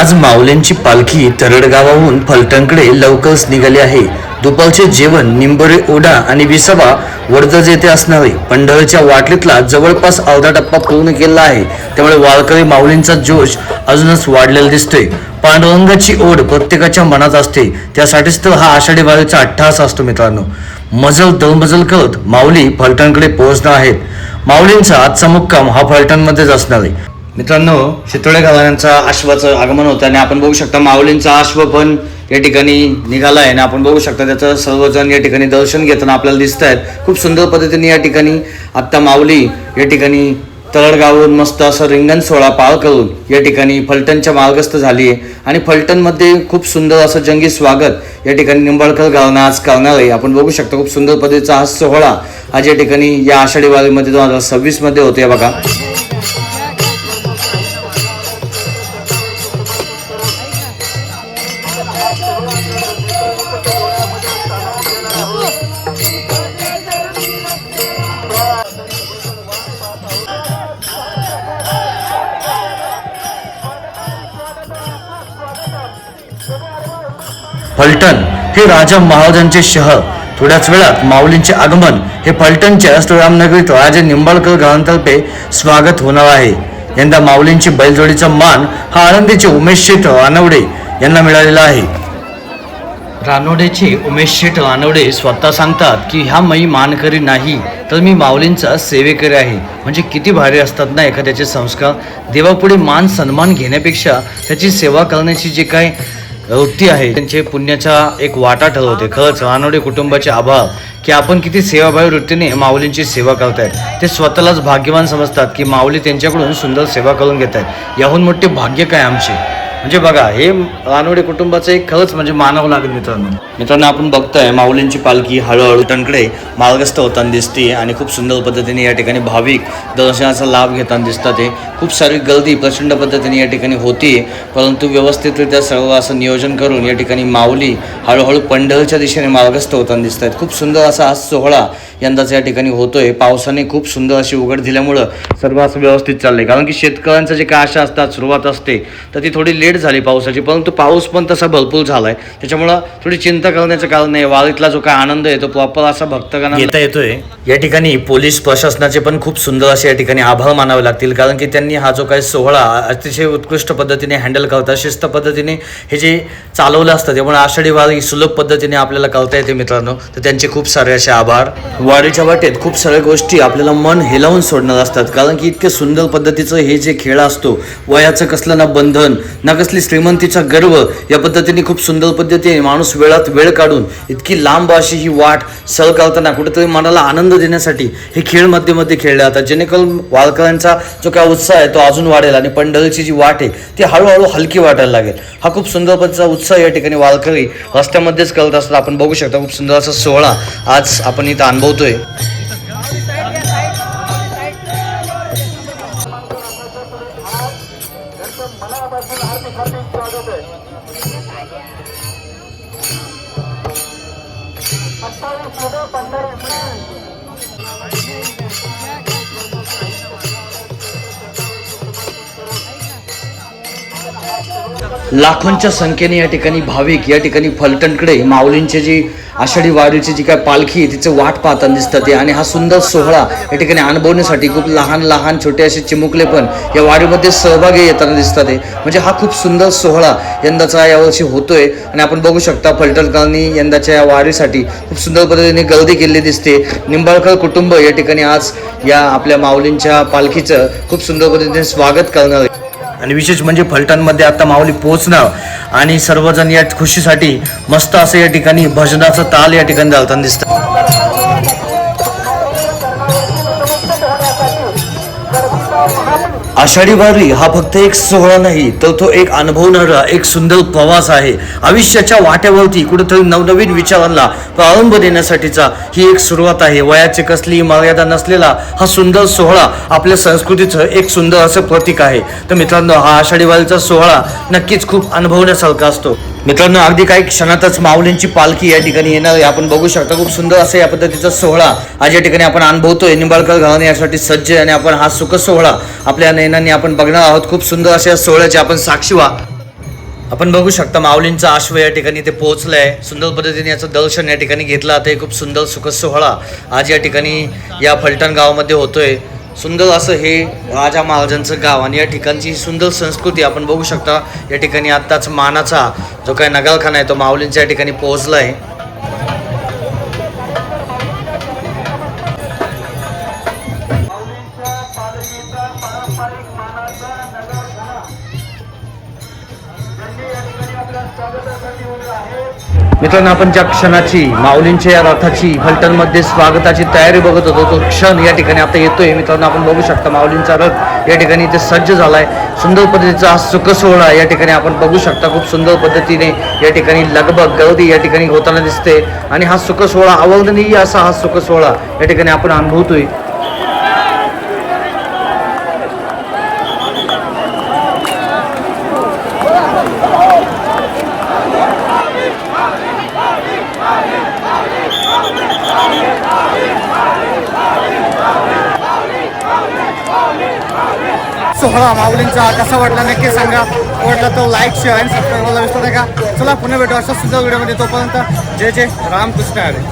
आज माऊलींची पालखी तरडगावाहून फलटणकडे लवकरच निघाली आहे. दुपारचे जेवण निंबोरे ओढा आणि विसावा वडदज येथे असणार आहे. पंढरीच्या वाटलीतला जवळपास अर्धा टप्पा पूर्ण केला आहे. त्यामुळे वारकरी माऊलींचा जोश अजूनच वाढलेला दिसतोय. पांडुरंगाची ओढ प्रत्येकाच्या मनात असते, त्यासाठीच तर हा आषाढी वारीचा अट्टहास असतो. मित्रांनो, मजल दळमजल करत माऊली फलटणकडे पोहोचणार आहेत. माऊलींचा आजचा मुक्काम हा फलटणमध्येच असणार आहे. मित्रांनो, शितोळे घराण्यांचा अश्वाचं आगमन होतं आणि आपण बघू शकता माऊलींचा अश्व पण या ठिकाणी निघाला आहे आणि आपण बघू शकता त्याचं सर्वजण या ठिकाणी दर्शन घेताना आपल्याला दिसत आहेत. खूप सुंदर पद्धतीने या ठिकाणी आत्ता माऊली या ठिकाणी तरडगावहून मस्त असं रिंगण सोहळा पार करून या ठिकाणी फलटणच्या मार्गस्थ झाली आहे आणि फलटणमध्ये खूप सुंदर असं जंगी स्वागत या ठिकाणी निंबाळकर गावानं आज करणार आहे. आपण बघू शकता खूप सुंदर पद्धतीचा हा सोहळा आज या ठिकाणी या आषाढी वारीमध्ये 2026 मध्ये होते. बघा, फलटण हे राजा महाराजांचे शहर. थोड्याच वेळात माऊलींचे आगमन हे फलटणच्या श्रीरामनगरीत राजे निंबाळकर घराण्यातर्फे स्वागत होणार आहे. यंदा माऊलींची बैलजोडीचा मान हा आळंदीचे उमेश शेठ रानवडे यांना मिळालेला आहे. रानवडेचे उमेश शेठ रानवडे स्वतः सांगतात की ह्या मी मानकरी नाही तर मी माऊलींचा सेवेकरी आहे. म्हणजे किती भारी असतात ना एखाद्याचे संस्कार. देवापुढे मान सन्मान घेण्यापेक्षा त्याची सेवा करण्याची जे काय वृत्ती आहे त्यांचे पुण्याचा एक वाटा ठरवते. खरंच रानवडे कुटुंबाचे आभार की आपण किती सेवाभावी वृत्तीने माऊलींची सेवा करतायत. ते स्वतःलाच भाग्यवान समजतात की माऊली त्यांच्याकडून सुंदर सेवा करून घेत आहेत. याहून मोठे भाग्य काय आमचे. म्हणजे बघा, हे रानवडे कुटुंबाचं एक खरंच म्हणजे मानावं लागेल. मित्रांनो, आपण बघतोय माऊलींची पालखी हळूहळू फलटणकडे मार्गस्थ होताना दिसते आणि खूप सुंदर पद्धतीने या ठिकाणी भाविक दर्शनाचा लाभ घेताना दिसतात. ते खूप सारी गर्दी प्रचंड पद्धतीने या ठिकाणी होती, परंतु व्यवस्थितरित्या सर्व असं नियोजन करून या ठिकाणी माऊली हळूहळू पंढरीच्या दिशेने मार्गस्थ होताना दिसत आहेत. खूप सुंदर असा हा सोहळा यंदाचा या ठिकाणी होतोय. पावसाने खूप सुंदर अशी उघड दिल्यामुळं सर्व असं व्यवस्थित चाललंय. कारण की शेतकऱ्यांचं जे काय आशा असतात, सुरुवात असते तर ती थोडी लेट झाली पावसाची, परंतु पाऊस पण तसा भरपूर झालाय. त्याच्यामुळं थोडी चिंता करण्याचं कारण नाही. वारीतला जो काय आनंद आहे तो प्रॉपर असा भक्तगणांना घेता येतोय. या ठिकाणी पोलीस प्रशासनाचे पण खूप सुंदर असे या ठिकाणी आभार मानावे लागतील, कारण की त्यांनी हा जो काही सोहळा अतिशय उत्कृष्ट पद्धतीने हँडल करतात, शिस्त पद्धतीने हे जे चालवलं असतं. त्यामुळे आषाढी वारी सुलभ पद्धतीने आपल्याला करता येते. मित्रांनो, तर त्यांचे खूप सारे असे आभार. वारीच्या वाटेत खूप साऱ्या गोष्टी आपल्याला मन हेलावून सोडणार असतात, कारण की इतके सुंदर पद्धतीचं हे जे खेळ असतो, वयाचं कसलं ना बंधन ना कसली श्रीमंतीचा गर्व, या पद्धतीने खूप सुंदर पद्धतीने माणूस वेळात वेळ काढून इतकी लांब अशी ही वाट सळ करताना कुठेतरी मनाला आनंद देण्यासाठी हे खेळ मध्ये खेळले जातात, जेणेकरून वारकऱ्यांचा जो काय उत्साह आहे तो अजून वाढेल आणि पंढरीची जी वाट आहे ती हळूहळू हलकी वाटायला लागेल. हा खूप सुंदर पद्धतीचा उत्साह या ठिकाणी वारकरी रस्त्यामध्येच करत असतात. आपण बघू शकता खूप सुंदर असा सोहळा आज आपण इथं अनुभवतोय. लाखोंच्या संख्येने या ठिकाणी भाविक या ठिकाणी फलटणकडे माऊलींची जी आषाढी वारीची जी काय पालखी आहे तिचं वाट पाहताना दिसतात. आणि हा सुंदर सोहळा या ठिकाणी अनुभवण्यासाठी खूप लहान लहान छोटे असे चिमुकले पण या वारीमध्ये सहभागी येताना दिसतात. म्हणजे हा खूप सुंदर सोहळा यंदाचा यावर्षी होतोय आणि आपण बघू शकता फलटणकरांनी यंदाच्या या वारीसाठी खूप सुंदर पद्धतीने गर्दी केलेली दिसते. निंबाळकर कुटुंब या ठिकाणी आज या आपल्या माऊलींच्या पालखीचं खूप सुंदर पद्धतीने स्वागत करणार आहे. आणि विशेष म्हणजे फलटणमध्ये आता माऊली पोहोचणार आणि सर्वजण या खुशीसाठी मस्त असं या ठिकाणी भजनाचं ताल या ठिकाणी चालताना दिसतं. आषाढी वारी हा फक्त एक सोहळा नाही, तर तो एक अनुभवणारा एक सुंदर प्रवास आहे. आयुष्याच्या वाट्यावरती कुठेतरी नवनवीन विचारांना प्रारंभ देण्यासाठीचा ही एक सुरुवात आहे. वयाची कसली मर्यादा नसलेला हा सुंदर सोहळा आपल्या संस्कृतीचं एक सुंदर असं प्रतीक आहे. तर मित्रांनो, हा आषाढी वारीचा सोहळा नक्कीच खूप अनुभवण्यासारखा असतो. मित्रांनो, अगदी काही क्षणातच माऊलींची पालखी या ठिकाणी येणार आहे. आपण बघू शकता खूप सुंदर असं या पद्धतीचा सोहळा आज या ठिकाणी आपण अनुभवतोय. निंबाळकर घराणे यासाठी सज्ज आणि आपण हा सुख सोहळा आपल्या नयनांनी आपण बघणार आहोत. खूप सुंदर अशा सोहळ्याचे आपण साक्षी व्हा. आपण बघू शकता माऊलींचा आश्व या ठिकाणी ते पोहोचलाय. सुंदर पद्धतीने याचं दर्शन या ठिकाणी घेतलं. आता खूप सुंदर सुख सोहळा आज या ठिकाणी या फलटण गावामध्ये होतोय. सुंदर असं हे राजा महाराजांचं गाव आणि या ठिकाणची सुंदर संस्कृती आपण बघू शकता. या ठिकाणी आत्ताच मानाचा जो काही नगारखाना आहे तो माऊलींच्या या ठिकाणी पोहोचलाय. मित्रांनो, आपण ज्या क्षणाची माऊलींच्या या रथाची फलटणमध्ये स्वागताची तयारी बघत होतो तो क्षण या ठिकाणी आता येतोय. मित्रांनो, आपण बघू शकता माऊलींचा रथ या ठिकाणी इथे सज्ज झालाय. सुंदर पद्धतीचा हा सुख सोहळा या ठिकाणी आपण बघू शकता. खूप सुंदर पद्धतीने या ठिकाणी लगबग गर्दी या ठिकाणी होताना दिसते आणि हा सुख सोहळा अवर्णनीय असा हा सुख सोहळा या ठिकाणी आपण अनुभवतोय. सोहळा माऊलींचा कसा वाटला नक्की सांगा. आवडला तर लाईक शेअर आणि सबस्क्राईब करायला विसरू नका. चला पुन्हा भेटू अशा सुंदर व्हिडिओमध्ये. तोपर्यंत जय जय रामकृष्ण हरी.